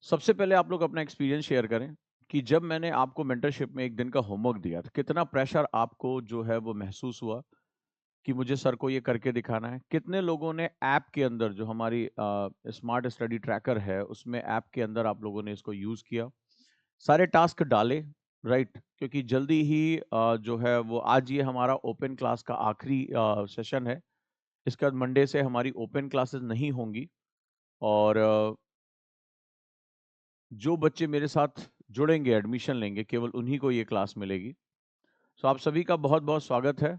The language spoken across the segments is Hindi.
सबसे पहले आप लोग अपना एक्सपीरियंस शेयर करें कि जब मैंने आपको मेंटरशिप में 1 दिन का होमवर्क दिया, तो कितना प्रेशर आपको जो है वो महसूस हुआ कि मुझे सर को ये करके दिखाना है? कितने लोगों ने ऐप के अंदर जो हमारी स्मार्ट स्टडी ट्रैकर है, उसमें ऐप के अंदर आप लोगों ने इसको यूज़ किया? सारे टास्क डाले, राइट? क्योंकि जल्दी ही जो है वो आज ये हमारा ओपन क्लास का आखिरी सेशन है। इसके बाद मंडे से हमारी ओपन क्लासेस नहीं होंगी और जो बच्चे मेरे साथ जुड़ेंगे, एडमिशन लेंगे, केवल उन्हीं को ये क्लास मिलेगी। सो आप सभी का बहुत-बहुत स्वागत है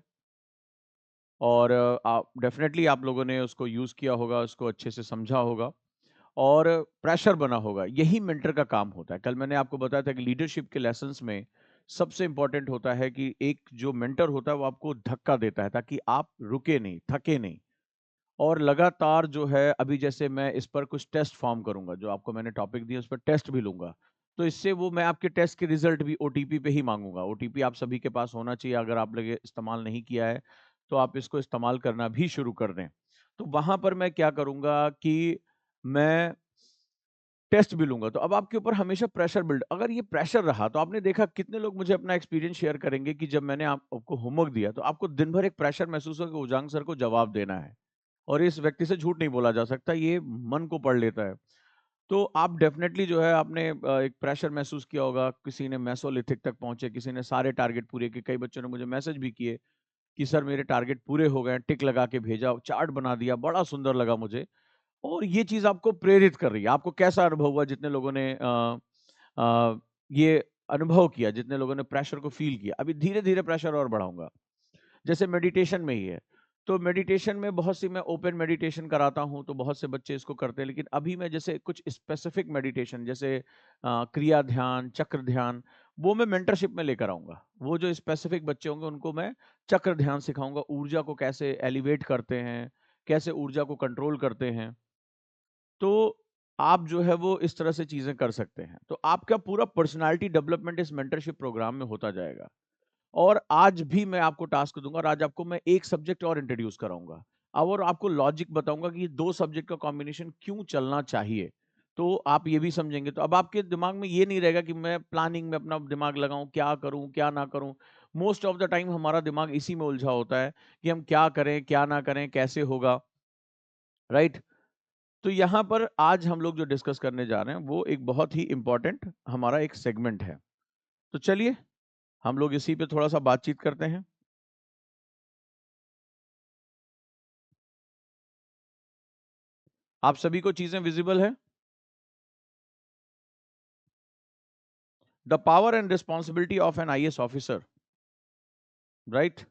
और आप डेफ़िनेटली आप लोगों ने उसको यूज़ किया होगा, उसको अच्छे से समझा होगा और प्रेशर बना होगा। यही मेंटर का काम होता है। कल मैंने आपको बताया था कि लीडरशिप के लेसन्स में सबसे इम्पोर्टेंट होता है कि एक जो मेंटर होता है, वो आपको धक्का देता है ताकि आप रुके नहीं, थके नहीं। और लगातार जो है अभी जैसे मैं इस पर कुछ टेस्ट फॉर्म करूँगा, जो आपको मैंने टॉपिक दिया उस पर टेस्ट भी लूँगा। तो इससे वो मैं आपके टेस्ट के रिज़ल्ट भी ओटीपी पे ही माँगूँगा। ओटीपी आप सभी के पास होना चाहिए, अगर आप लोग ये इस्तेमाल नहीं किया है, तो आप इसको इस्तेमाल करना भी शुरू कर दें। तो वहाँ पर मैं क्या करूँगा कि मैं टेस्ट भी लूँगा, तो अब आपके ऊपर हमेशा प्रेशर बिल्ड अगर ये प्रेशर रहा, तो आपने देखा कितने लोग मुझे अपना एक्सपीरियंस शेयर करेंगे कि जब मैंने आपको होमवर्क दिया, तो आपको दिन भर एक प्रेशर महसूस होगा कि उजांग सर को जवाब देना है। और इस व्यक्ति से झूठ नहीं बोला जा सकता, ये मन को पढ़ लेता है। तो आप डेफ़िनेटली जो है आपने एक प्रेशर महसूस किया होगा, किसी ने मेसोलिथिक तक पहुँचे, किसी ने सारे टारगेट पूरे किए, कई बच्चों ने मुझे मैसेज भी किए कि सर मेरे टारगेट पूरे हो गए, टिक लगा के भेजा, चार्ट बना दिया, बड़ा सुंदर लगा मुझे। और ये चीज़ आपको प्रेरित कर रही है। आपको कैसा अनुभव हुआ जितने लोगों ने ये अनुभव किया, जितने लोगों ने प्रेशर को फ़ील किया? अभी धीरे-धीरे प्रेशर और बढ़ाऊँगा। जैसे मेडिटेशन में ही है। तो मेडिटेशन में बहुत सी मैं ओपन मेडिटेशन कराता हूँ, तो बहुत से बच्चे इसको करते हैं। लेकिन अभी मैं जैसे कुछ स्पेसिफिक मेडिटेशन जैसे क्रिया ध्यान, चक्र ध्यान, वो मैं मेंटरशिप में लेकर आऊँगा। वो जो स्पेसिफिक बच्चे होंगे उनको मैं चक्र ध्यान सिखाऊँगा, ऊर्जा को कैसे एलिवेट करते हैं, कैसे ऊर्जा को कंट्रोल करते हैं। तो आप जो है वो इस तरह से चीज़ें कर सकते हैं। तो आपका पूरा पर्सनैलिटी डेवलपमेंट इस मेंटरशिप प्रोग्राम में होता जाएगा। और आज भी मैं आपको टास्क दूँगा और आज आपको मैं एक सब्जेक्ट और इंट्रोड्यूस कराऊँगा। और आपको लॉजिक बताऊँगा कि ये 2 सब्जेक्ट का कॉम्बिनेशन क्यों चलना चाहिए। तो आप ये भी समझेंगे। तो अब आपके दिमाग में ये नहीं रहेगा कि मैं प्लानिंग में अपना दिमाग लगाऊँ, क्या करूँ, क्या ना करूँ। मोस्ट ऑफ द टाइम हमारा दिमाग इसी में उलझा होता है कि हम क्या करें, क्या ना करें, कैसे होगा, राइट? तो यहाँ पर आज हम लोग जो डिस्कस करने जा रहे हैं, वो एक बहुत ही इम्पोर्टेंट हमारा एक सेगमेंट है। तो चलिए, हम लोग इसी पे थोड़ा-सा बातचीत करते हैं। आप सभी को चीज़ें विज़िबल हैं? The power and responsibility of an IAS officer, right?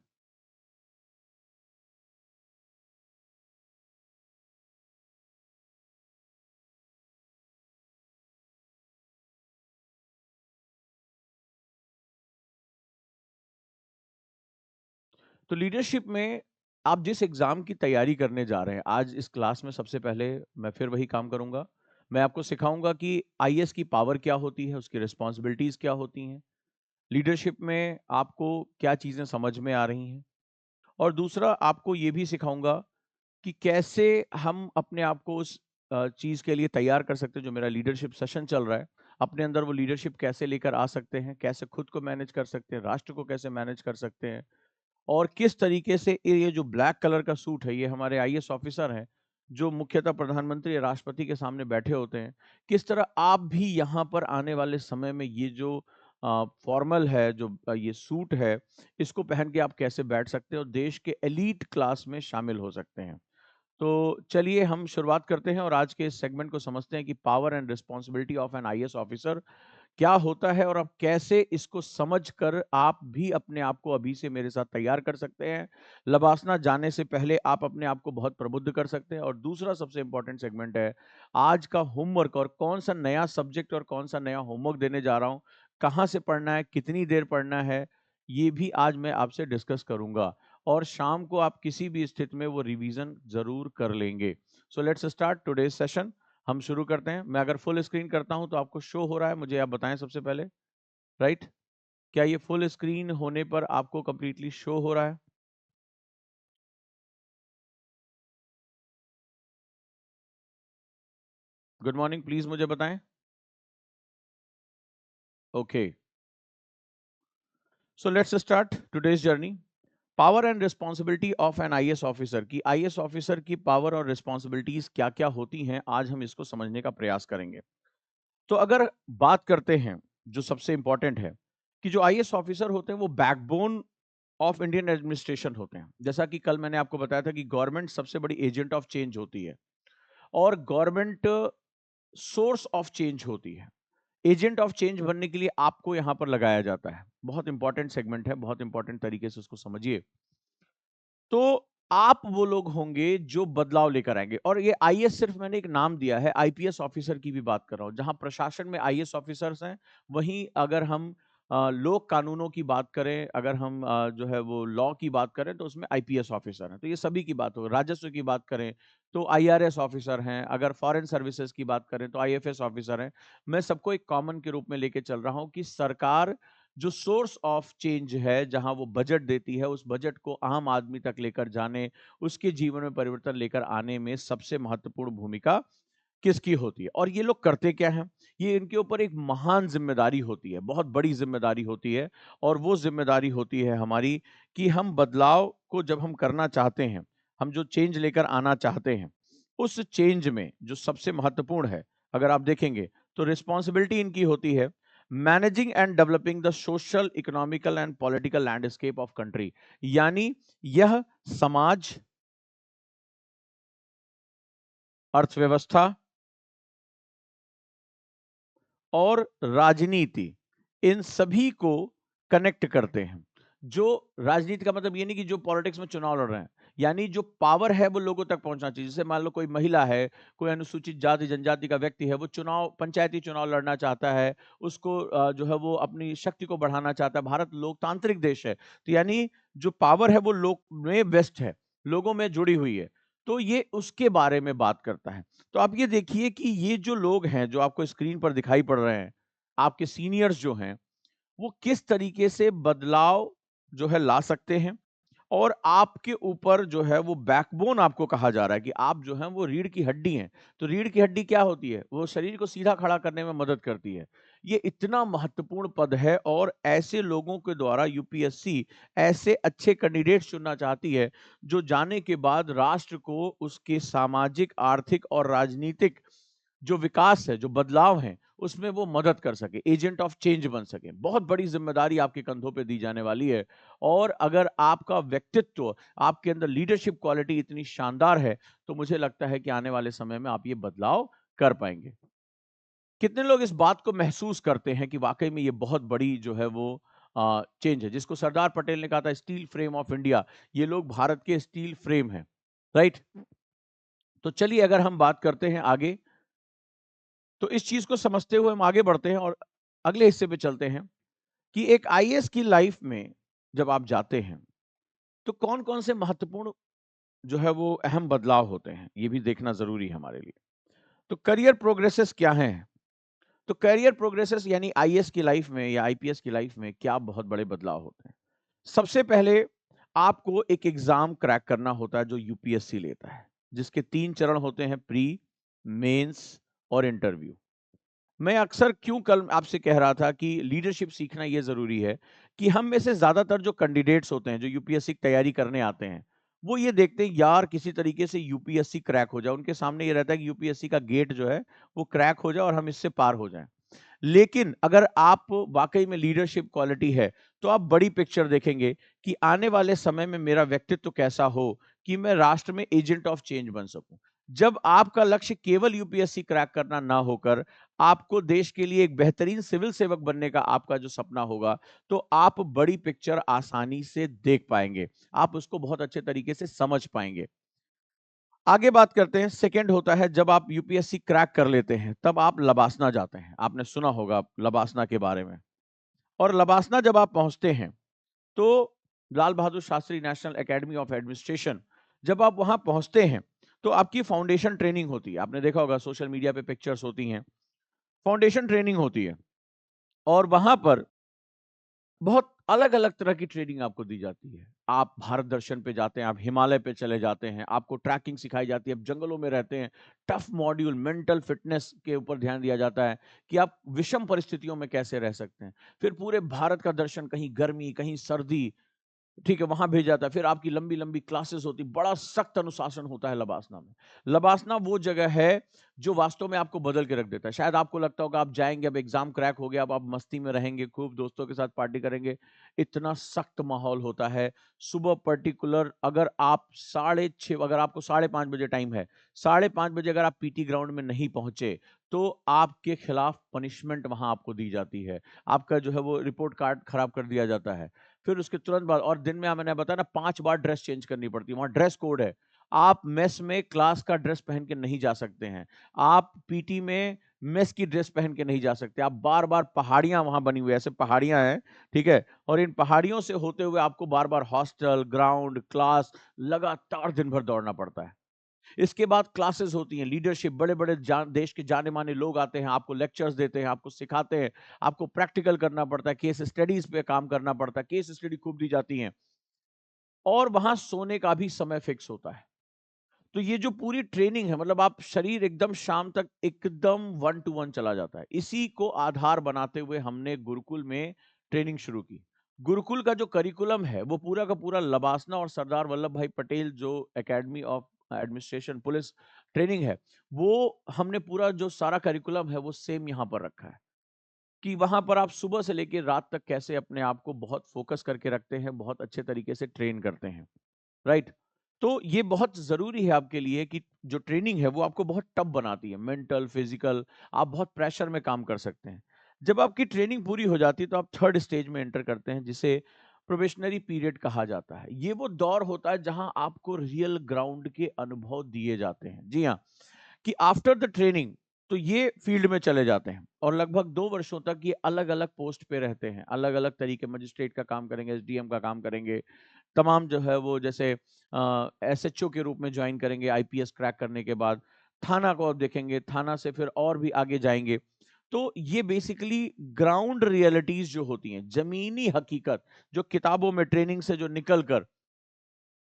तो लीडरशिप में आप जिस एग्ज़ाम की तैयारी करने जा रहे हैं, आज इस क्लास में सबसे पहले मैं फिर वही काम करूँगा। मैं आपको सिखाऊँगा कि आईएएस की पावर क्या होती है, उसकी रिस्पॉन्सिबिलिटीज़ क्या होती हैं, लीडरशिप में आपको क्या चीज़ें समझ में आ रही हैं। और दूसरा आपको ये भी सिखाऊँगा कि कैसे हम अपने आप को उस चीज़ के लिए तैयार कर सकते हैं जो मेरा लीडरशिप सेशन चल रहा है। अपने अंदर वो लीडरशिप कैसे लेकर आ सकते हैं, कैसे खुद को मैनेज कर सकते हैं, राष्ट्र को कैसे मैनेज कर सकते हैं और किस तरीके से ये जो ब्लैक कलर का सूट है, ये हमारे आईएएस ऑफिसर हैं, जो मुख्यतः प्रधानमंत्री या राष्ट्रपति के सामने बैठे होते हैं। किस तरह आप भी यहाँ पर आने वाले समय में ये जो फॉर्मल है, जो ये सूट है, इसको पहन के आप कैसे बैठ सकते हैं और देश के एलीट क्लास में शामिल हो सकते हैं। तो चलिए हम शुरुआत करते हैं और आज के इस सेगमेंट को समझते हैं कि power and responsibility of an IAS officer क्या होता है और आप कैसे इसको समझकर आप भी अपने आप को अभी से मेरे साथ तैयार कर सकते हैं। लबासना जाने से पहले आप अपने आप को बहुत प्रबुद्ध कर सकते हैं और दूसरा सबसे इम्पोर्टेंट सेगमेंट है, आज का होमवर्क और कौन-सा नया सब्जेक्ट और कौन-सा नया होमवर्क देने जा रहा हूँ, कहाँ से पढ़ना है, कितनी देर पढ़ना है, ये भी आज मैं आपसे डिस्कस करूँगा और शाम को आप किसी भी स्थिति में वो रिवीजन ज़रूर कर लेंगे। So let's start today's session. हम शुरू करते हैं। मैं अगर फुल स्क्रीन करता हूँ तो आपको शो हो रहा है, मुझे आप बताएँ सबसे पहले, राइट? क्या ये फुल स्क्रीन होने पर आपको कंप्लीटली शो हो रहा है? गुड मॉर्निंग, प्लीज़ मुझे बताएँ। Okay, so let's start today's journey. Power and responsibility of an IAS officer की, आईएएस ऑफिसर की पावर और रिस्पॉन्सिबिलिटीज क्या क्या होती हैं, आज हम इसको समझने का प्रयास करेंगे। तो अगर बात करते हैं, जो सबसे इंपॉर्टेंट है कि जो आईएएस ऑफिसर होते हैं वो बैकबोन ऑफ इंडियन एडमिनिस्ट्रेशन होते हैं। जैसा कि कल मैंने आपको बताया था कि गवर्नमेंट सबसे बड़ी एजेंट ऑफ चेंज होती है और गवर्नमेंट सोर्स ऑफ चेंज होती है। एजेंट ऑफ चेंज बनने के लिए आपको यहां पर लगाया जाता है। बहुत इंपॉर्टेंट सेगमेंट है, बहुत इंपॉर्टेंट तरीके से उसको समझिए। तो आप वो लोग होंगे जो बदलाव लेकर आएंगे। और ये आईएएस सिर्फ मैंने एक नाम दिया है, आईपीएस ऑफिसर की भी बात कर रहा हूं। जहां प्रशासन में आईएएस ऑफिसर्स हैं, वहीं अगर हम लोक कानूनों की बात करें, अगर हम जो है वो लॉ की बात करें, तो उसमें आईपीएस ऑफिसर हैं। तो ये सभी की बात हो। राजस्व की बात करें तो आईआरएस ऑफिसर हैं, अगर फॉरेन सर्विसेज की बात करें तो आईएफएस ऑफिसर हैं। मैं सबको एक कॉमन के रूप में लेके चल रहा हूं कि सरकार जो सोर्स ऑफ चेंज है, जहां वो बजट देती है, उस बजट को आम आदमी तक लेकर जाने, उसके जीवन में परिवर्तन लेकर आने में सबसे महत्वपूर्ण भूमिका किसकी होती है। और ये लोग करते क्या हैं, ये इनके ऊपर एक महान जिम्मेदारी होती है, बहुत बड़ी जिम्मेदारी होती है। और वो जिम्मेदारी होती है हमारी कि हम बदलाव को जब हम करना चाहते हैं, हम जो चेंज लेकर आना चाहते हैं, उस चेंज में जो सबसे महत्वपूर्ण है, अगर आप देखेंगे तो रिस्पॉन्सिबिलिटी इनकी होती है managing and developing the social, economical and political landscape of country. यानी यह समाज, अर्थव्यवस्था और राजनीति, इन सभी को कनेक्ट करते हैं। जो राजनीति का मतलब ये नहीं कि जो पॉलिटिक्स में चुनाव लड़ रहे हैं, यानी जो पावर है वो लोगों तक पहुंचना चाहिए। जैसे मान लो कोई महिला है, कोई अनुसूचित जाति जनजाति का व्यक्ति है, वो चुनाव, पंचायती चुनाव लड़ना चाहता है, उसको जो है वो अपनी शक्ति को बढ़ाना चाहता है। भारत लोकतांत्रिक देश है, तो यानी जो पावर है वो लोग में वेस्ट है, लोगों में जुड़ी हुई है। तो ये उसके बारे में बात करता है। तो आप ये देखिए कि ये जो लोग हैं, जो आपको स्क्रीन पर दिखाई पड़ रहे हैं, आपके सीनियर्स जो हैं, वो किस तरीके से बदलाव जो है ला सकते हैं। और आपके ऊपर जो है वो बैकबोन आपको कहा जा रहा है कि आप जो हैं वो रीढ़ की हड्डी हैं। तो रीढ़ की हड्डी क्या होती है? वो शरीर को सीधा खड़ा करने में मदद करती है। ये इतना महत्वपूर्ण पद है और ऐसे लोगों के द्वारा यूपीएससी ऐसे अच्छे कैंडिडेट चुनना चाहती है, जो जाने के बाद राष्ट्र को उसके सामाजिक, आर्थिक और राजनीतिक जो विकास है, जो बदलाव हैं, उसमें वो मदद कर सके, एजेंट ऑफ चेंज बन सके। बहुत बड़ी जिम्मेदारी आपके कंधों पे दी जाने वाली है। और अगर आपका व्यक्तित्व, आपके अंदर लीडरशिप क्वालिटी इतनी शानदार है, तो मुझे लगता है कि आने वाले समय में आप ये बदलाव कर पाएंगे। कितने लोग इस बात को महसूस करते हैं कि वाकई में ये बहुत बड़ी जो है वो चेंज है, जिसको सरदार पटेल ने कहा था स्टील फ्रेम ऑफ इंडिया। ये लोग भारत के स्टील फ्रेम हैं, राइट। तो चलिए अगर हम बात करते हैं आगे, तो इस चीज को समझते हुए हम आगे बढ़ते हैं और अगले हिस्से पे चलते हैं कि एक आईएएस की लाइफ में जब आप जाते हैं, तो कौन कौन से महत्वपूर्ण जो है वो अहम बदलाव होते हैं, ये भी देखना जरूरी है हमारे लिए। तो करियर प्रोग्रेसेस क्या हैं? तो करियर प्रोग्रेसेस यानी आईएएस की लाइफ में या आईपीएस की लाइफ में क्या बहुत बड़े बदलाव होते हैं। सबसे पहले आपको एक एग्जाम क्रैक करना होता है जो यूपीएससी लेता है, जिसके 3 चरण होते हैं, प्री, मेंस और इंटरव्यू। मैं अक्सर क्यों कल आपसे कह रहा था कि लीडरशिप सीखना यह जरूरी है कि हम में से ज्यादातर जो कैंडिडेट्स होते हैं, जो यूपीएससी की तैयारी करने आते हैं, वो ये देखते हैं यार किसी तरीके से यूपीएससी क्रैक हो जाए। उनके सामने ये रहता है कि यूपीएससी का गेट जो है वो क्रैक हो जाए और हम इससे पार हो जाएं। लेकिन अगर आप वाकई में लीडरशिप क्वालिटी है, तो आप बड़ी पिक्चर देखेंगे कि आने वाले समय में मेरा व्यक्तित्व कैसा हो कि मैं राष्ट्र में एजेंट ऑफ चेंज बन सकूं। जब आपका लक्ष्य केवल यूपीएससी क्रैक करना ना होकर आपको देश के लिए एक बेहतरीन सिविल सेवक बनने का आपका जो सपना होगा, तो आप बड़ी पिक्चर आसानी से देख पाएंगे, आप उसको बहुत अच्छे तरीके से समझ पाएंगे। आगे बात करते हैं। सेकंड होता है जब आप यूपीएससी क्रैक कर लेते हैं, तब आप लबासना जाते हैं। आपने सुना होगा लबासना के बारे में। और लबासना जब आप पहुंचते हैं, तो Lal Bahadur Shastri National Academy of Administration, जब आप वहां पहुंचते हैं, तो आपकी फाउंडेशन ट्रेनिंग होती है। आपने देखा होगा सोशल मीडिया पे पिक्चर्स होती हैं, फाउंडेशन ट्रेनिंग होती है। और वहां पर बहुत अलग अलग तरह की ट्रेनिंग आपको दी जाती है। आप भारत दर्शन पे जाते हैं, आप हिमालय पे चले जाते हैं, आपको ट्रैकिंग सिखाई जाती है, आप जंगलों में रहते हैं। टफ मॉड्यूल, मेंटल फिटनेस के ऊपर ध्यान दिया जाता है कि आप विषम परिस्थितियों में कैसे रह सकते हैं। फिर पूरे भारत का दर्शन, कहीं गर्मी, कहीं सर्दी, ठीक है, वहाँ भेजा जाता है। फिर आपकी लंबी-लंबी क्लासेस होती, बड़ा सख्त अनुशासन होता है लबासना में। लबासना वो जगह है, जो वास्तव में आपको बदल के रख देता है। शायद आपको लगता होगा आप जाएँगे, अब एग्ज़ाम क्रैक हो गया, अब आप मस्ती में रहेंगे, खूब दोस्तों के साथ पार्टी करेंगे। इतना सख्त माहौल होता है। सुबह पर्टिकुलर अगर आप साढ़े 6 अगर आपको साढ़े 5 बजे टाइम है, साढ़े 5 बजे अगर आप पीटी ग्राउंड में नहीं पहुँचे, तो आपके खिलाफ पनिशमेंट वहाँ आपको दी जाती है। आपका जो है वो रिपोर्ट कार्ड खराब कर दिया जाता है। फिर उसके तुरंत बाद और दिन में मैंने बताया ना 5 बार ड्रेस चेंज करनी पड़ती है, वहाँ ड्रेस कोड है। आप मेस में क्लास का ड्रेस पहन के नहीं जा सकते हैं। आप पीटी में मेस की ड्रेस पहन के नहीं जा सकते। आप बार-बार पहाड़ियाँ वहाँ बनी हुई है, ऐसे पहाड़ियाँ हैं, ठीक है? और इन पहाड़ियों से होते हुए आपको बार-बार हॉस्टल, ग्राउंड, क्लास लगातार दिन भर दौड़ना पड़ता है। इसके बाद क्लासेस होती हैं, लीडरशिप, बड़े-बड़े देश के जाने-माने लोग आते हैं, आपको लेक्चर्स देते हैं, आपको सिखाते हैं, आपको प्रैक्टिकल करना पड़ता है, केस स्टडीज़ पे काम करना पड़ता है, केस स्टडी खूब दी जाती हैं और वहाँ सोने का भी समय फिक्स होता है। तो ये जो पूरी ट्रेनिंग है मतलब आप शरीर एकदम शाम तक एकदम 1 टू 1 चला जाता है। इसी को आधार बनाते हुए हमने गुरुकुल में ट्रेनिंग शुरू की। गुरुकुल का जो करिकुलम है वो पूरा का पूरा लबासना और सरदार वल्लभ भाई पटेल जो academy of administration police training है, वो हमने पूरा जो सारा करिकुलम है वो सेम यहाँ पर रखा है। कि वहाँ पर आप सुबह से लेके रात तक कैसे अपने आप को बहुत फ़ोकस करके रखते हैं, बहुत अच्छे तरीके से ट्रेन करते हैं। राइट? तो ये बहुत ज़रूरी है आपके लिए कि जो ट्रेनिंग है वो आपको बहुत टफ बनाती है, मेंटल, फिज़िकल आप बहुत प्रेशर में काम कर सकते हैं। जब आपकी ट्रेनिंग पूरी हो जाती है तो आप थर्ड स्टेज में एंटर करते हैं जिसे प्रोबेशनरी पीरियड कहा जाता है। ये वो दौर होता है जहाँ आपको रियल ग्राउंड के अनुभव दिए जाते हैं। जी हाँ, कि आफ्टर द ट्रेनिंग तो ये फील्ड में चले जाते हैं और लगभग 2 वर्षों तक ये अलग-अलग पोस्ट पे रहते हैं। अलग-अलग तरीके मजिस्ट्रेट का काम करेंगे, एसडीएम का काम करेंगे, तमाम जो है वो जैसे एसएचओ के रूप में जॉइन करेंगे आईपीएस क्रैक करने के बाद, थाना को अब देखेंगे, थाना से फिर और भी आगे जाएँगे। तो ये बेसिकली ग्राउंड रियलिटीज़ जो होती हैं, ज़मीनी हकीकत जो किताबों में ट्रेनिंग से जो निकल कर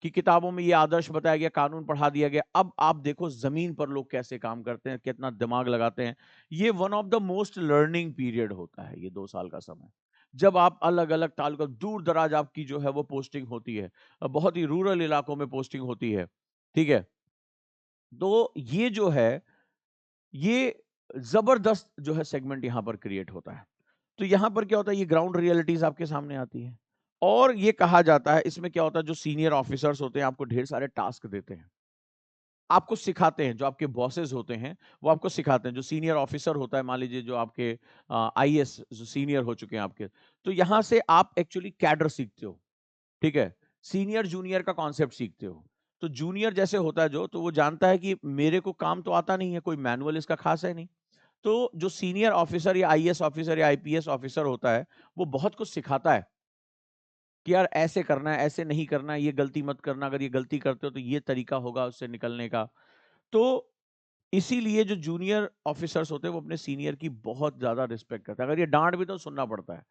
कि किताबों में ये आदर्श बताया गया, कानून पढ़ा दिया गया, अब आप देखो ज़मीन पर लोग कैसे काम करते हैं, कितना दिमाग लगाते हैं। ये one of the most learning period होता है, ये 2 साल का समय। जब आप अलग-अलग तालुका दूर-दराज आपकी जो है वो पोस्टिंग होती है। बहुत ही रूरल इलाकों में पोस्टिंग होती है, ठीक है? तो ये जो है, ये ज़बरदस्त जो है सेगमेंट यहाँ पर क्रिएट होता है। तो यहाँ पर क्या होता है, ये ग्राउंड रियलिटीज़ आपके सामने आती हैं और ये कहा जाता है, इसमें क्या होता है, जो सीनियर ऑफिसर्स होते हैं, आपको ढेर सारे टास्क देते हैं। आपको सिखाते हैं, जो आपके बॉसेस होते हैं, वो आपको सिखाते हैं। जो सीनियर ऑफिसर होता है, मान लीजिए जो आपके आईएएस जो सीनियर हो चुके हैं आपके, तो यहाँ से आप एक्चुअली कैडर सीखते हो, ठीक है? सीनियर जूनियर का कॉन्सेप्ट सीखते हो। तो जूनियर जैसे होता है जो, तो वो जानता है कि मेरे को काम तो आता नहीं है, कोई मैनुअल इसका खास है नहीं। तो जो सीनियर ऑफिसर या आईएएस ऑफिसर या आईपीएस ऑफिसर होता है, वो बहुत कुछ सिखाता है कि यार ऐसे करना है, ऐसे नहीं करना है, ये गलती मत करना, अगर ये गलती करते हो तो ये तरीका होगा उससे निकलने का। तो इसीलिए जो जूनियर ऑफिसर्स होते हैं वो अपने सीनियर की बहुत ज़्यादा रिस्पेक्ट करते हैं। अगर ये डाँट भी दो सुनना पड़ता है।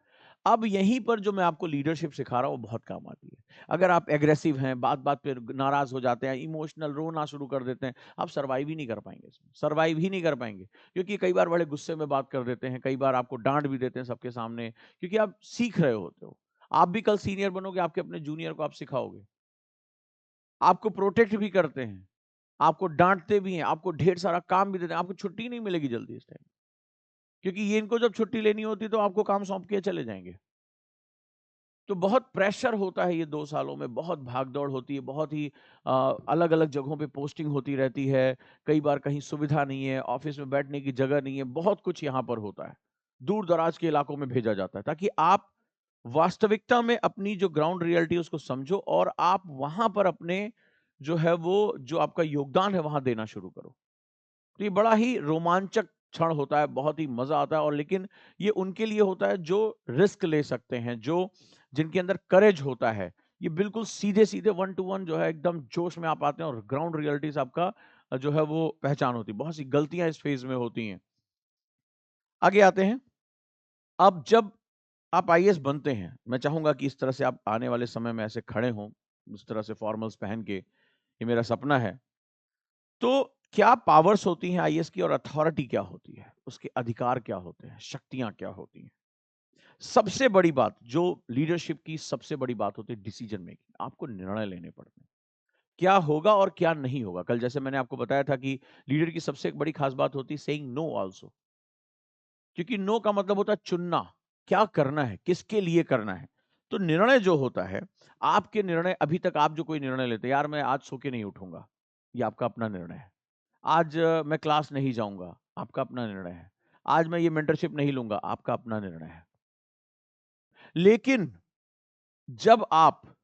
अब यहीं पर जो मैं आपको लीडरशिप सिखा रहा हूँ वो बहुत काम आती है। अगर आप एग्रेसिव हैं, बात-बात पे नाराज़ हो जाते हैं, इमोशनल रोना शुरू कर देते हैं, आप सर्वाइव ही नहीं कर पाएँगे इसमें, सर्वाइव ही नहीं कर पाएँगे। क्योंकि कई बार बड़े गुस्से में बात कर देते हैं, कई बार आपको डाँट भी देते हैं सबके सामने, क्योंकि आप सीख रहे होते हो। आप भी कल सीनियर बनोगे, आपके अपने जूनियर को आप सिखाओगे। आपको प्रोटेक्ट भी करते हैं। आपको डाँटते भी हैं, आपको ढेर सारा काम भी देते हैं, आपको छुट्टी नहीं मिलेगी जल्दी इस टाइम। क्योंकि ये इनको जब छुट्टी लेनी होती है तो आपको काम सौंप के चले जाएँगे। तो बहुत प्रेशर होता है ये 2 सालों में, बहुत भाग-दौड़ होती है, बहुत ही अलग-अलग जगहों पे पोस्टिंग होती रहती है। कई बार कहीं सुविधा नहीं है, ऑफ़िस में बैठने की जगह नहीं है, बहुत कुछ यहाँ पर होता है। दूर-दराज के इलाकों में भेजा जाता है ताकि आप वास्तविकता में अपनी जो ग्राउंड रियलिटी है उसको समझो और आप वहाँ पर अपने जो है वो जो आपका योगदान है वहाँ देना शुरू करो। तो ये बड़ा ही रोमांचक क्षण होता है, बहुत ही मज़ा आता है और लेकिन ये उनके लिए होता है जो रिस्क ले सकते हैं, जो जिनके अंदर करेज होता है। ये बिल्कुल सीधे-सीधे 1 टू 1 जो है एकदम जोश में आप आते हैं और ग्राउंड रियलिटीज़ आपका जो है वो पहचान होती है। बहुत सी गलतियाँ इस फ़ेज़ में होती हैं। आगे आते हैं। अब जब आप आईएएस बनते हैं, मैं चाहूंगा कि इस तरह से आप आने वाले समय में ऐसे खड़े हों, इस तरह से फॉर्मल्स पहन के, ये मेरा सपना है। तो क्या पावर्स होती हैं आईएएस की और अथॉरिटी क्या होती है? उसके अधिकार क्या होते हैं? शक्तियाँ क्या होती हैं? सबसे बड़ी बात जो लीडरशिप की सबसे बड़ी बात होती है डिसीजन मेकिंग। आपको निर्णय लेने पड़ते हैं। क्या होगा और क्या नहीं होगा? कल जैसे मैंने आपको बताया था कि लीडर की सबसे एक बड़ी खास बात होती है सेइंग नो आल्सो। क्योंकि नो का मतलब होता है चुनना, क्या करना है, किसके लिए करना है। तो निर्णय जो होता है, आपके निर्णय अभी तक आप जो कोई निर्णय लेते हैं, यार मैं आज सो के नहीं उठूँगा, ये आपका अपना निर्णय है। आज मैं क्लास नहीं जाऊँगा, आपका अपना निर्णय है। आज मैं ये मेंटरशिप नहीं लूँगा, आपका अपना निर्णय है। लेकिन जब आप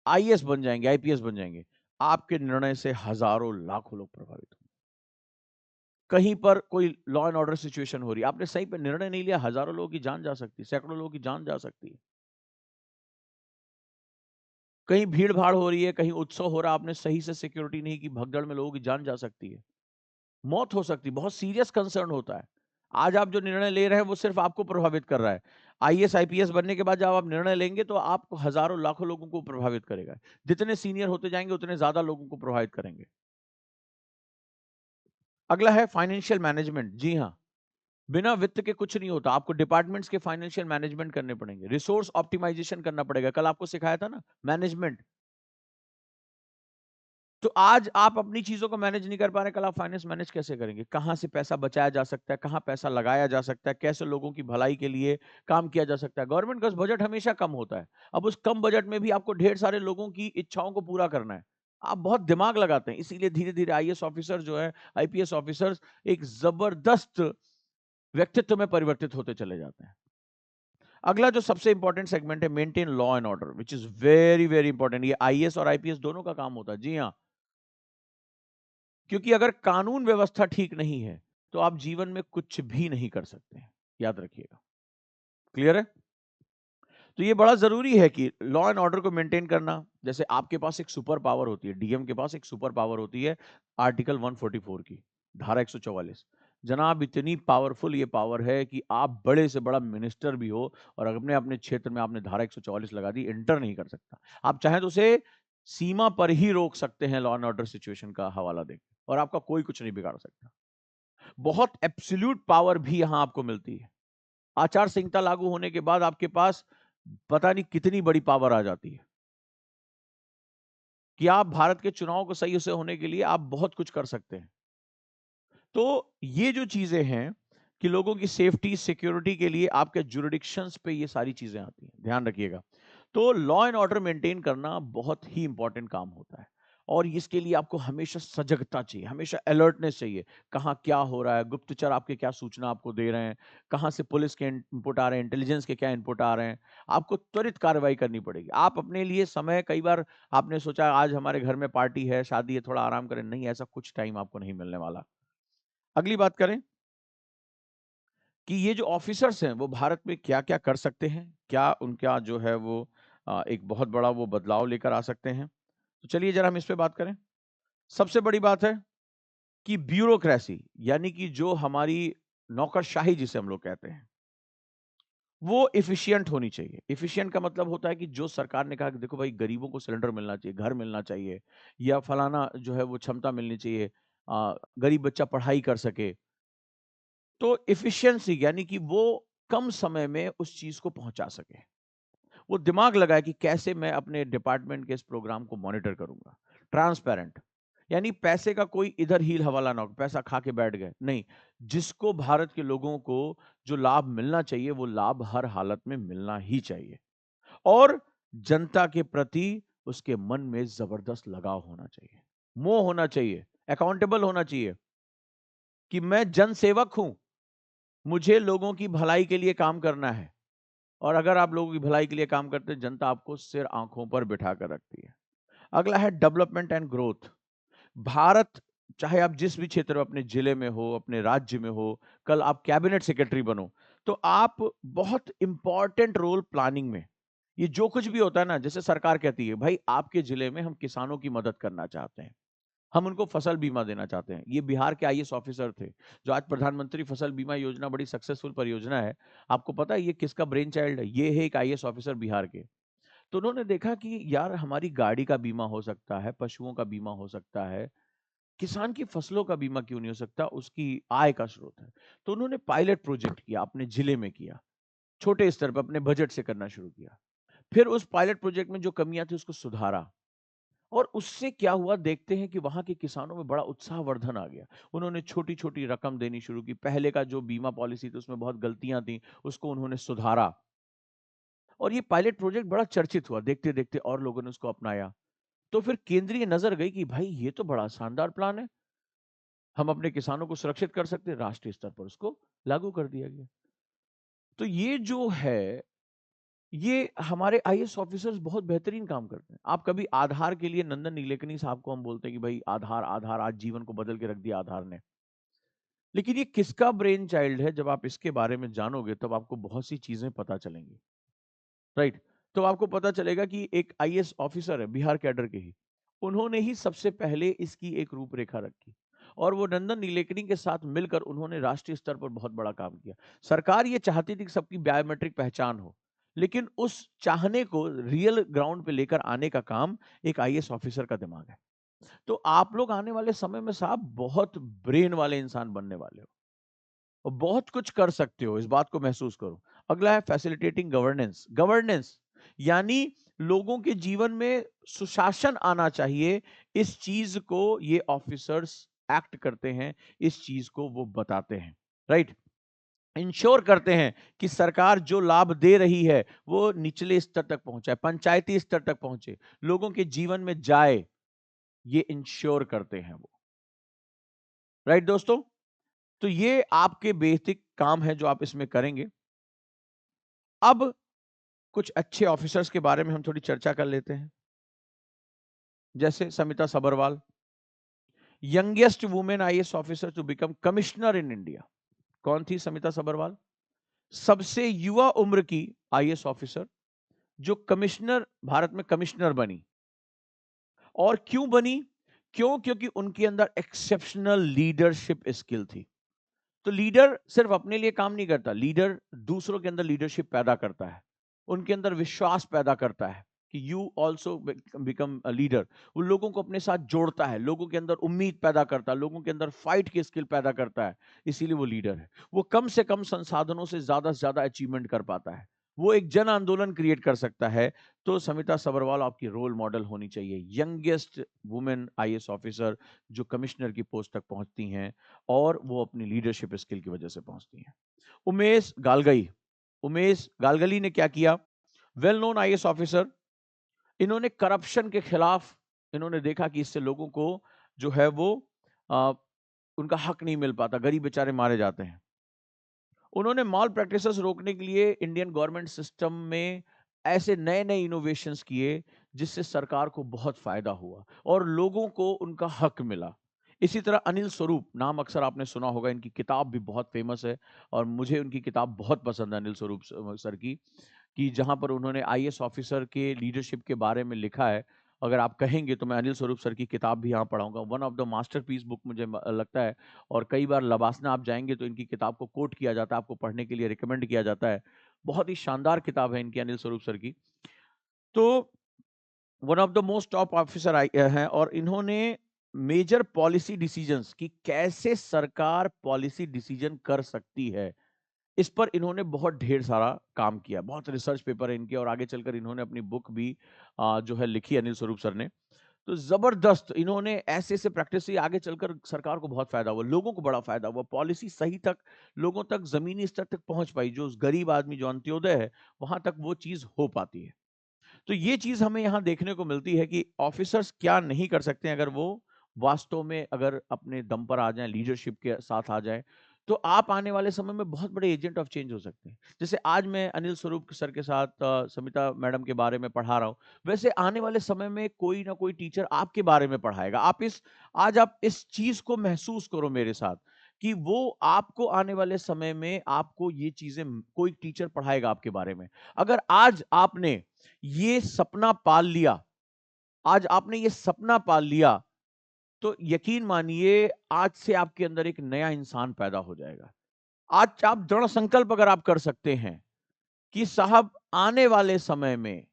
आईएएस बन जाएँगे, आईपीएस बन जाएँगे, आपके निर्णय से हज़ारों, लाखों लोग प्रभावित होंगे। कहीं पर कोई लॉ एंड ऑर्डर सिचुएशन हो रही है, आपने सही पे निर्णय नहीं लिया, हज़ारों लोगों की जान जा सकती है, सैकड़ों लोगों की जान जा सकती है। कहीं भीड़-भाड़ हो रही है, कहीं उत्सव हो रहा है, आपने सही से सिक्योरिटी नहीं की, भगदड़ में लोगों की जान जा सकती है। मौत हो सकती है, बहुत सीरियस कंसर्न होता है। आज आप जो निर्णय ले रहे हैं, वो सिर्फ़ आपको प्रभावित कर रहा है। आईएएस, आईपीएस बनने के बाद जब आप निर्णय लेंगे, तो आपको हज़ारों, लाखों लोगों को प्रभावित करेगा। जितने सीनियर होते जाएँगे, उतने ज़्यादा लोगों को प्रभावित करेंगे। अगला है फाइनेंशियल मैनेजमेंट। जी हाँ, बिना वित्त के कुछ नहीं होता। आपको डिपार्टमेंट्स के फाइनेंशियल मैनेजमेंट करने पड़ेंगे, रिसोर्स ऑप्टिमाइज़ेशन करना पड़ेगा। कल आपको सिखाया था ना, मैनेजमेंट। तो आज आप अपनी चीज़ों को मैनेज नहीं कर पा रहे, कल आप फाइनेंस मैनेज कैसे करेंगे? कहाँ से पैसा बचाया जा सकता है, कहाँ पैसा लगाया जा सकता है, कैसे लोगों की भलाई के लिए काम किया जा सकता है? गवर्नमेंट का बजट हमेशा कम होता है। अब उस कम बजट में भी आपको ढेर सारे लोगों की इच्छाओं को पूरा करना है। आप बहुत दिमाग लगाते हैं, इसीलिए धीरे-धीरे आईएएस ऑफिसर जो है, आईपीएस ऑफिसर्स एक ज़बरदस्त व्यक्तित्व में परिवर्तित होते चले जाते हैं। अगला जो सबसे इंपॉर्टेंट सेगमेंट है, maintain law and order, which is very, very important. ये आईएएस और आईपीएस दोनों का काम होता है। जी हाँ। क्योंकि अगर कानून व्यवस्था ठीक नहीं है, तो आप जीवन में कुछ भी नहीं कर सकते हैं। याद रखिएगा। क्लियर है? तो ये बड़ा ज़रूरी है कि लॉ एंड ऑर्डर को मेंटेन करना, जैसे आपके पास एक सुपर पावर होती है, डीएम के पास एक सुपर पावर होती है, आर्टिकल 144 की, धारा 144। जनाब इतनी पावरफुल ये पावर है कि आप बड़े से बड़ा मिनिस्टर भी हो और अपने अपने क्षेत्र में आपने धारा 144 लगा दी, एंटर नहीं कर सकता। आप चाहें तो उसे सीमा पर ही रोक सकते हैं लॉ एंड ऑर्डर सिचुएशन का हवाला देके और आपका कोई कुछ नहीं बिगाड़ सकता। बहुत एब्सोल्यूट पावर भी यहाँ आपको मिलती है। आचार संहिता लागू होने के बाद आपके पास पता नहीं कितनी बड़ी पावर आ जाती है कि आप भारत के चुनाव को सही से होने के लिए आप बहुत कुछ कर सकते हैं। तो ये जो चीजें हैं कि लोगों की सेफ्टी सिक्योरिटी के लिए आपके जुरिडिक्शंस पे ये सारी चीजें आती हैं, ध्यान रखिएगा। तो लॉ एंड ऑर्डर मेंटेन करना बहुत ही इंपॉर्टेंट काम होता है और इसके लिए आपको हमेशा सजगता चाहिए, हमेशा अलर्टनेस चाहिए। कहाँ क्या हो रहा है, गुप्तचर आपके क्या सूचना आपको दे रहे हैं, कहाँ से पुलिस के इनपुट आ रहे हैं, इंटेलिजेंस के क्या इनपुट आ रहे हैं। आपको त्वरित कार्रवाई करनी पड़ेगी। आप अपने लिए समय, कई बार आपने सोचा आज हमारे घर में पार्टी है, शादी है, थोड़ा आराम करें, नहीं, ऐसा कुछ टाइम आपको नहीं मिलने वाला। अगली बात करें कि ये जो ऑफिसर्स हैं वो भारत में क्या-क्या कर सकते हैं? क्या उनका जो है वो एक बहुत बड़ा वो बदलाव लेकर आ सकते हैं? तो चलिए ज़रा हम इस पे बात करें। सबसे बड़ी बात है कि ब्यूरोक्रेसी यानी कि जो हमारी नौकरशाही जिसे हम लोग कहते हैं, वो एफिशिएंट होनी चाहिए। एफिशिएंट का मतलब होता है कि जो सरकार ने कहा कि देखो भाई गरीबों को सिलेंडर मिलना चाहिए, घर मिलना चाहिए या फलाना जो है वो क्षमता मिलनी चाहिए, गरीब बच्चा पढ़ाई कर सके। तो एफिशिएंसी यानी कि वो कम समय में उस चीज़ को पहुँचा सके। वो दिमाग लगाए कि कैसे मैं अपने डिपार्टमेंट के इस प्रोग्राम को मॉनिटर करूँगा। ट्रांसपेरेंट यानी पैसे का कोई इधर हील हवाला ना हो, पैसा खा के बैठ गए, नहीं। जिसको भारत के लोगों को जो लाभ मिलना चाहिए, वो लाभ हर हालत में मिलना ही चाहिए। और जनता के प्रति उसके मन में ज़बरदस्त लगाव होना चाहिए, मोह होना चाहिए, अकाउंटेबल होना चाहिए कि मैं जनसेवक हूँ, मुझे लोगों की भलाई के लिए काम करना है। और अगर आप लोगों की भलाई के लिए काम करते हैं, जनता आपको सिर आँखों पर बिठा कर रखती है। अगला है डेवलपमेंट एंड ग्रोथ। भारत चाहे आप जिस भी क्षेत्र में अपने जिले में हो, अपने राज्य में हो, कल आप कैबिनेट सेक्रेटरी बनो, तो आप बहुत इम्पोर्टेंट रोल प्लानिंग में, ये जो कुछ भी होता है ना, जैसे सरकार कहती है, भाई आपके जिले में हम किसानों की मदद करना चाहते हैं। हम उनको फसल बीमा देना चाहते हैं। ये बिहार के आईएएस ऑफिसर थे, जो आज प्रधानमंत्री फसल बीमा योजना बड़ी सक्सेसफुल परियोजना है। आपको पता है ये किसका ब्रेन चाइल्ड है? ये है एक आईएएस ऑफिसर बिहार के। तो उन्होंने देखा कि यार हमारी गाड़ी का बीमा हो सकता है, पशुओं का बीमा हो सकता है, किसान की फसलों का बीमा क्यों नहीं हो सकता? उसकी आय का स्रोत है। तो उन्होंने पायलट प्रोजेक्ट किया, अपने जिले में किया, छोटे स्तर पे अपने बजट से करना शुरू किया। फिर उस पायलट प्रोजेक्ट में जो कमियाँ थी उसको सुधारा और उससे क्या हुआ देखते हैं कि वहाँ के किसानों में बड़ा उत्साहवर्धन आ गया। उन्होंने छोटी-छोटी रकम देनी शुरू की। पहले का जो बीमा पॉलिसी थी उसमें बहुत गलतियाँ थी, उसको उन्होंने सुधारा और ये पायलट प्रोजेक्ट बड़ा चर्चित हुआ। देखते-देखते और लोगों ने उसको अपनाया। तो फिर केंद्रीय नज़र गई कि भाई ये तो बड़ा शानदार प्लान है। हम अपने किसानों को सुरक्षित कर सकते हैं। राष्ट्रीय स्तर पर उसको लागू कर दिया गया। तो ये जो है, ये हमारे आईएएस ऑफिसर्स बहुत बेहतरीन काम करते हैं। आप कभी आधार के लिए नंदन नीलेकनी साहब को हम बोलते हैं कि भाई आधार, आधार आज जीवन को बदल के रख दिया आधार ने। लेकिन ये किसका ब्रेन चाइल्ड है जब आप इसके बारे में जानोगे तब आपको बहुत सी चीज़ें पता चलेंगी, राइट? तो आपको पता चलेगा कि एक आईएएस ऑफिसर है बिहार कैडर के ही। उन्होंने ही सबसे पहले इसकी एक रूपरेखा रखी और वो नंदन नीलेकनी के साथ मिलकर उन्होंने राष्ट्रीय स्तर पर बहुत बड़ा काम किया। सरकार ये चाहती थी कि सबकी बायोमेट्रिक पहचान हो, लेकिन उस चाहने को रियल ग्राउंड पे लेकर आने का काम एक आईएएस ऑफिसर का दिमाग है। तो आप लोग आने वाले समय में साहब बहुत ब्रेन वाले इंसान बनने वाले हो और बहुत कुछ कर सकते हो, इस बात को महसूस करो। अगला है फैसिलिटेटिंग गवर्नेंस। गवर्नेंस यानी लोगों के जीवन में सुशासन आना चाहिए। इस चीज को ये ऑफिसर्स एक्ट करते हैं, इस चीज को वो बताते हैं, राइट? इंश्योर करते हैं कि सरकार जो लाभ दे रही है वो निचले स्तर तक पहुंचाए, पंचायती स्तर तक पहुंचे, लोगों के जीवन में जाए, ये इंश्योर करते हैं वो, राइट दोस्तों? तो ये आपके बेसिक काम है जो आप इसमें करेंगे। अब कुछ अच्छे ऑफिसर्स के बारे में हम थोड़ी चर्चा कर लेते हैं। जैसे Samita Sabharwal, youngest women IAS officer to become commissioner in India. कौन थी समिता सबरवाल? सबसे युवा उम्र की आईएएस ऑफिसर जो कमिश्नर, भारत में कमिश्नर बनी। और क्यों बनी? क्योंकि उनके अंदर एक्सेप्शनल लीडरशिप स्किल थी। तो लीडर सिर्फ अपने लिए काम नहीं करता, लीडर दूसरों के अंदर लीडरशिप पैदा करता है, उनके अंदर विश्वास पैदा करता है कि you also become a leader. वो लोगों को अपने साथ जोड़ता है, लोगों के अंदर उम्मीद पैदा करता है, लोगों के अंदर फाइट की स्किल पैदा करता है। इसीलिए वो लीडर है। वो कम से कम संसाधनों से ज्यादा अचीवमेंट कर पाता है, वो एक जन आंदोलन क्रिएट कर सकता है। तो समिता सबरवाल आपकी रोल मॉडल होनी चाहिए, यंगेस्ट वुमेन आईएएस ऑफिसर जो कमिश्नर की पोस्ट तक पहुंचती हैं और वो अपनी लीडरशिप स्किल की वजह से पहुंचती हैं। उमेश गालगई, उमेश गालगली ने क्या किया? Well known IAS officer. इन्होंने करप्शन के खिलाफ, इन्होंने देखा कि इससे लोगों को जो है वो आ, उनका हक नहीं मिल पाता, गरीब बेचारे मारे जाते हैं। उन्होंने मॉल प्रैक्टिसेस रोकने के लिए इंडियन गवर्नमेंट सिस्टम में ऐसे नए नए इनोवेशंस किए जिससे सरकार को बहुत फायदा हुआ और लोगों को उनका हक मिला। इसी तरह अनिल स्वरूप, नाम अक्सर आपने सुना होगा, इनकी किताब भी बहुत फेमस है और मुझे उनकी किताब बहुत पसंद है, अनिल स्वरूप सर की, कि जहाँ पर उन्होंने आईएएस ऑफिसर के लीडरशिप के बारे में लिखा है। अगर आप कहेंगे तो मैं अनिल स्वरूप सर की किताब भी यहाँ पढ़ाऊंगा। One of the masterpiece book मुझे लगता है। और कई बार लबासना आप जाएंगे तो इनकी किताब को कोट किया जाता है, आपको पढ़ने के लिए रिकमेंड किया जाता है। बहुत ही शानदार किताब है इनकी, अनिल स्वरूप सर की। तो one of the most top officer हैं और इन्होंने मेजर पॉलिसी डिसीजंस की कैसे सरकार पॉलिसी डिसीजन कर सकती है, इस पर इन्होंने बहुत ढेर सारा काम किया। बहुत रिसर्च पेपर है इनके और आगे चलकर इन्होंने अपनी बुक भी जो है लिखी अनिल स्वरूप सर ने। तो जबरदस्त इन्होंने ऐसे ऐसे प्रैक्टिस से आगे चलकर सरकार को बहुत फायदा हुआ, लोगों को बड़ा फायदा हुआ, पॉलिसी सही तक लोगों तक जमीनी स्तर तक पहुंच पाई, जो उस गरीब आदमी जो अंत्योदय है वहां तक वो चीज हो पाती है। तो ये चीज हमें यहाँ देखने को मिलती है कि ऑफिसर्स क्या नहीं कर सकते हैं अगर वो वास्तव में अगर अपने दम पर आ जाएं, लीडरशिप के साथ आ जाएं, तो आप आने वाले समय में बहुत बड़े एजेंट ऑफ चेंज हो सकते हैं। जैसे आज मैं अनिल स्वरूप सर के साथ समिता मैडम के बारे में पढ़ा रहा हूँ, वैसे आने वाले समय में कोई ना कोई टीचर आपके बारे में पढ़ाएगा। आज आप इस चीज को महसूस करो मेरे साथ कि वो आपको आने वाले समय में आपको ये चीजें कोई टीचर पढ़ाएगा आपके बारे में। अगर आज आपने ये सपना पाल लिया, आज आपने ये सपना पाल लिया तो यकीन मानिए आज से आपके अंदर एक नया इंसान पैदा हो जाएगा। आज आप दृढ़ संकल्प अगर आप कर सकते हैं कि साहब आने वाले समय में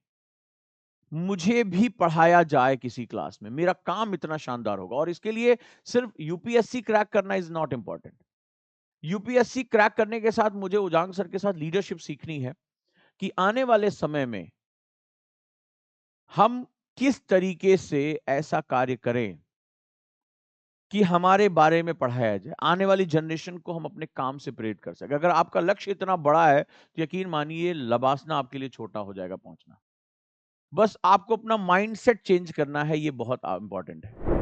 मुझे भी पढ़ाया जाए किसी क्लास में, मेरा काम इतना शानदार होगा और इसके लिए सिर्फ यूपीएससी क्रैक करना is not important. UPSC crack करने के साथ मुझे उजांग सर के साथ लीडरशिप सीखनी है कि आने वाले समय में हम किस तरीके से ऐसा कार्य करें कि हमारे बारे में पढ़ाया जाए। आने वाली जनरेशन को हम अपने काम से प्रेरित कर सकें। अगर आपका लक्ष्य इतना बड़ा है, तो यकीन मानिए लबासना आपके लिए छोटा हो जाएगा पहुँचना। बस आपको अपना माइंडसेट चेंज करना है, ये बहुत इम्पोर्टेंट है।